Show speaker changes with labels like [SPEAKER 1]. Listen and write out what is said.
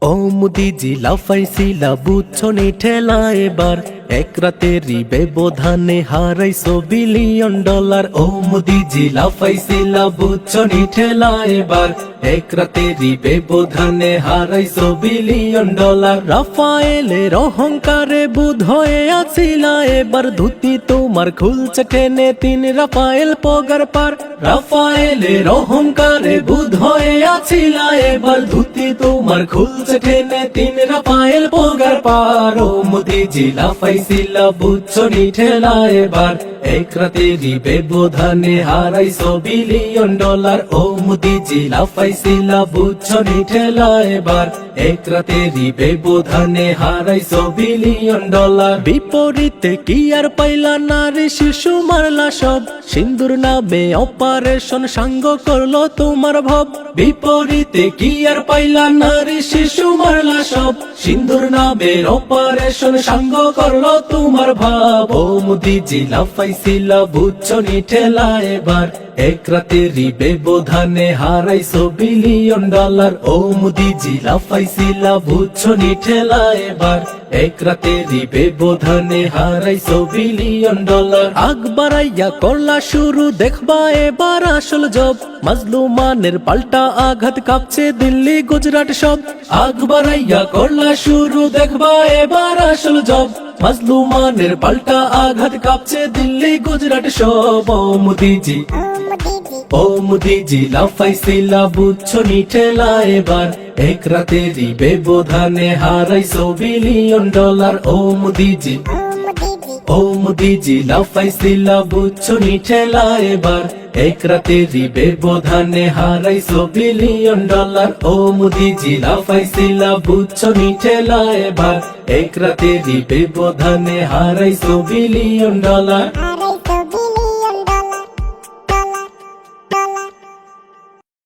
[SPEAKER 1] ও মুদিজি লাফাইছিলা বুঝছনি ঠেলা এবার এক রাতেরই ব্যবধানে হারাইছো বিলিয়ন ডলার। ও মুদিজি লাফাইছিলা বুঝছনি ঠেলা এবার এক রাতেরই ব্যবধানে হারাইছো বিলিয়ন ডলার। রাফায়েলের অহংকারে বুধ হয়ে আছিলা এবার ধুতি তোমার খুলছে টেনে তিন রাফায়েল পগার পার। রাফায়েলের অহংকারে বুধ হয়ে আছিলা এবার ধুতি তোমার খুলছে টেনে তিন রাফায়েল পগার পার। ও মুদিজি লাফাইছিলা বুঝছনি ঠেলা এবার এক রাতেরই ব্যবধানে হারাইছো বিলিয়ন ডলার। ও মুদিজি লাফাইছিলা বুঝছনি ঠেলা এবার এক রাতেরই ব্যবধানে হারাইছো বিলিয়ন ডলার। বিপরীতে কি আর পাইলা নারী শিশু মারলা সব, সিন্দুর নামে অপারেশন সাঙ্গ করলো তোমার ভব। বিপরীতে কি আর পাইলা নারী শিশু মারলা সব, সিন্দুর নামে অপারেশন সাঙ্গ করলো তোমার ভাব। ও মুদিজি লাফাইছিলা বুঝছনি ঠেলা এবার এক রাতেরই ব্যবধানে হারাইছো বিলিয়ন ডলার। ও মুদিজি লাফাইছিলা বুঝছনি ঠেলা এবার এক রাতেরই ব্যবধানে হারাইছো বিলিয়ন ডলার। আগ বাড়াইয়া করলা শুরু দেখবা এবার আসল জব, মাজলুমানের পাল্টা আঘাত কাঁপছে দিল্লি গুজরাট সব। আগ বাড়াইয়া করলা শুরু দেখবা এবার আসল জব, মাজলুমানের পাল্টা আঘাত কাঁপছে দিল্লি গুজরাট সব। ও মুদিজি লাফাইছিলা বুঝছনি ঠেলা এবার এক রাতেরই ব্যবধানে হারাইছো বিলিয়ন ডলার। ও মুদিজি লাফাইছিলা বুঝছনি ঠেলা এবার এক রাতেরই ব্যবধানে হারাইছো বিলিয়ন ডলার। ও মুদিজি লাফাইছিলা বুঝছনি ঠেলা এবার এক রাতেরই ব্যবধানে হারাইছো বিলিয়ন ডলার।